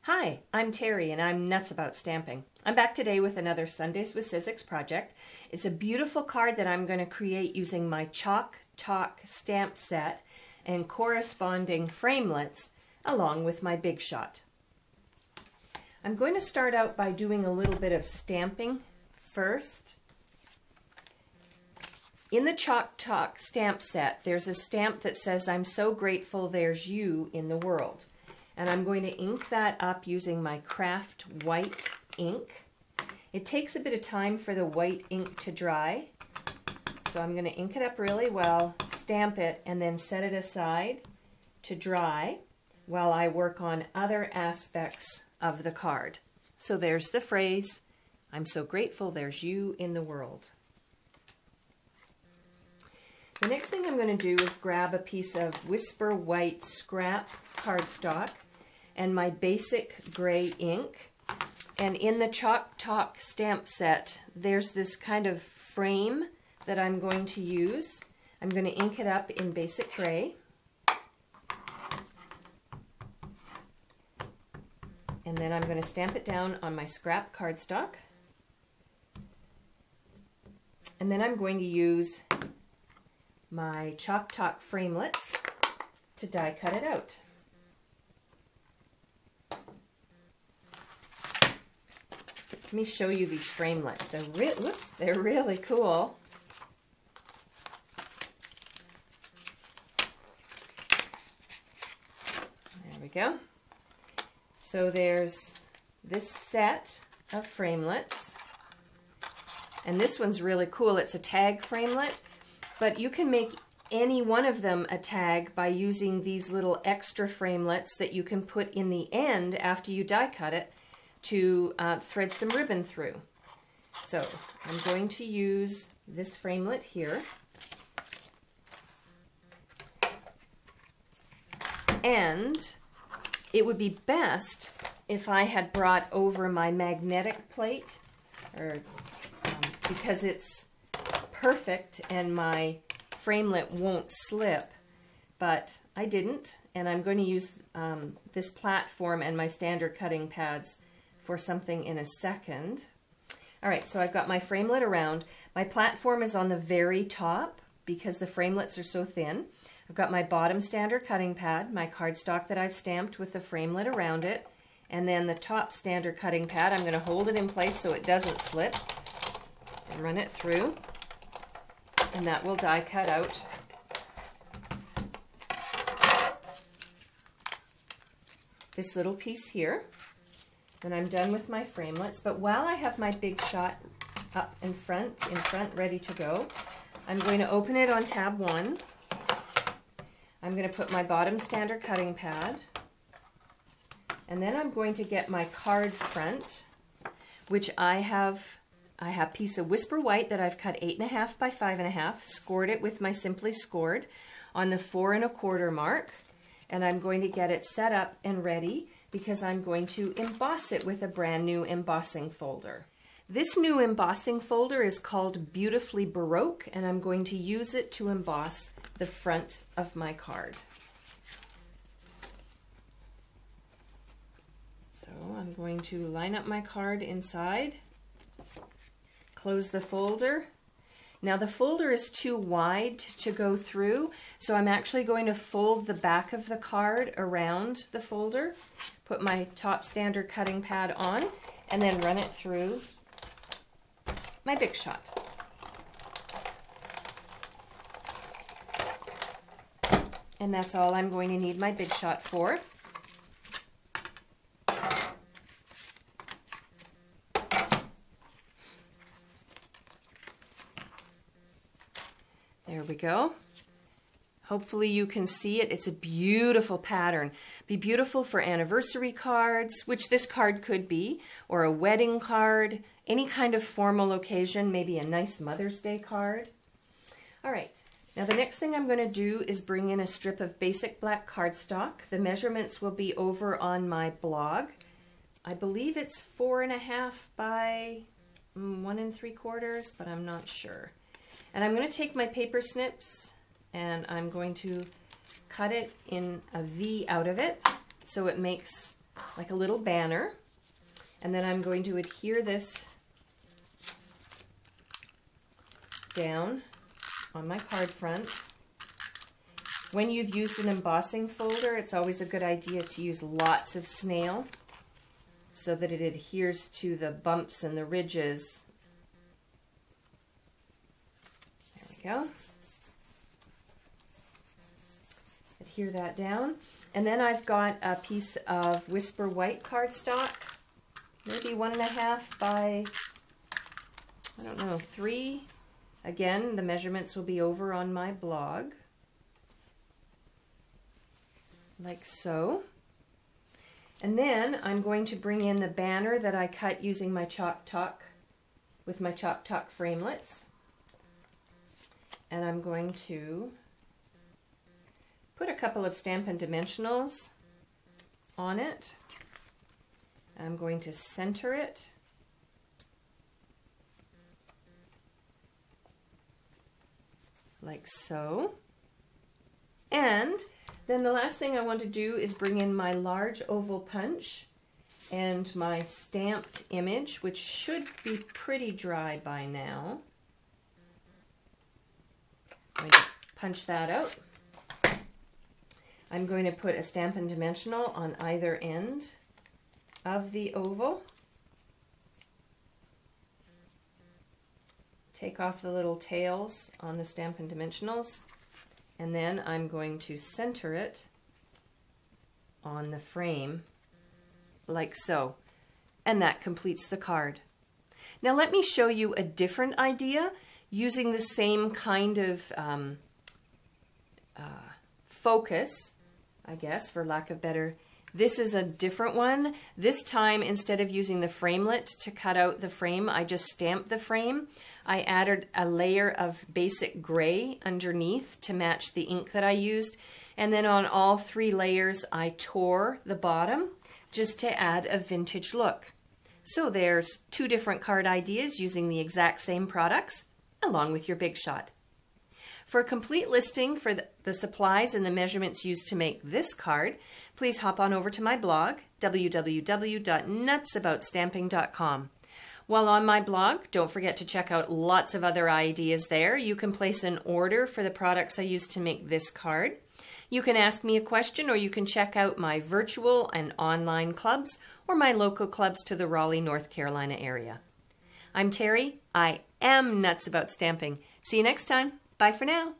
Hi, I'm Terry and I'm nuts about stamping. I'm back today with another Sundays with Sizzix project. It's a beautiful card that I'm going to create using my Chalk Talk stamp set and corresponding framelits along with my Big Shot. I'm going to start out by doing a little bit of stamping first. In the Chalk Talk stamp set, there's a stamp that says, "I'm so grateful there's you in the world." And I'm going to ink that up using my craft white ink. It takes a bit of time for the white ink to dry, so I'm going to ink it up really well, stamp it, and then set it aside to dry while I work on other aspects of the card. So there's the phrase, "I'm so grateful there's you in the world." The next thing I'm going to do is grab a piece of Whisper White scrap cardstock and my basic gray ink. And in the Chalk Talk stamp set, there's this kind of frame that I'm going to use. I'm going to ink it up in basic gray. And then I'm going to stamp it down on my scrap cardstock. And then I'm going to use my Chalk Talk framelits to die cut it out. Let me show you these framelits. They're really cool. There we go. So there's this set of framelits. And this one's really cool. It's a tag framelit, but you can make any one of them a tag by using these little extra framelits that you can put in the end after you die cut it to thread some ribbon through. So I'm going to use this framelit here. And it would be best if I had brought over my magnetic plate, because it's perfect and my framelit won't slip, but I didn't, and I'm going to use this platform and my standard cutting pads for something in a second. All right, so I've got my framelit around. My platform is on the very top because the framelits are so thin. I've got my bottom standard cutting pad, my cardstock that I've stamped with the framelit around it, and then the top standard cutting pad. I'm going to hold it in place so it doesn't slip and run it through, and that will die cut out. This little piece here. Then I'm done with my framelits, but while I have my Big Shot up in front, ready to go, I'm going to open it on tab 1. I'm going to put my bottom standard cutting pad, and then I'm going to get my card front, which I have a piece of Whisper White that I've cut 8.5 by 5.5, scored it with my Simply Scored on the 4 1/4 mark, and I'm going to get it set up and ready because I'm going to emboss it with a brand new embossing folder. This new embossing folder is called Beautifully Baroque, and I'm going to use it to emboss the front of my card. So I'm going to line up my card inside, close the folder. Now the folder is too wide to go through, so I'm actually going to fold the back of the card around the folder, put my top standard cutting pad on, and then run it through my Big Shot. And that's all I'm going to need my Big Shot for. There we go. Hopefully you can see it. It's a beautiful pattern. Be beautiful for anniversary cards, which this card could be, or a wedding card, any kind of formal occasion, maybe a nice Mother's Day card. All right, now the next thing I'm going to do is bring in a strip of basic black cardstock. The measurements will be over on my blog. I believe it's 4.5 by 1 3/4, but I'm not sure. And I'm going to take my paper snips and I'm going to cut it in a V out of it so it makes like a little banner. And then I'm going to adhere this down on my card front. When you've used an embossing folder, it's always a good idea to use lots of snail so that it adheres to the bumps and the ridges. There we go. Adhere that down. And then I've got a piece of Whisper White cardstock, maybe 1.5 by, I don't know, 3. Again, the measurements will be over on my blog, like so. And then I'm going to bring in the banner that I cut using my Chalk Talk, with my Chalk Talk framelets. And I'm going to put a couple of Stampin' Dimensionals on it. I'm going to center it. Like so. And then the last thing I want to do is bring in my large oval punch and my stamped image, which should be pretty dry by now. I'm going to punch that out. I'm going to put a Stampin' Dimensional on either end of the oval. Take off the little tails on the Stampin' Dimensionals, and then I'm going to center it on the frame like so, and that completes the card. Now let me show you a different idea using the same kind of focus, I guess, for lack of better. This is a different one. This time, instead of using the framelit to cut out the frame, I just stamped the frame. I added a layer of basic gray underneath to match the ink that I used. And then on all 3 layers, I tore the bottom just to add a vintage look. So there's 2 different card ideas using the exact same products, along with your Big Shot. For a complete listing for the supplies and the measurements used to make this card, please hop on over to my blog, www.nutsaboutsstamping.com. While on my blog, don't forget to check out lots of other ideas there. You can place an order for the products I used to make this card. You can ask me a question, or you can check out my virtual and online clubs or my local clubs to the Raleigh, North Carolina area. I'm Terri. I am nuts about stamping. See you next time. Bye for now.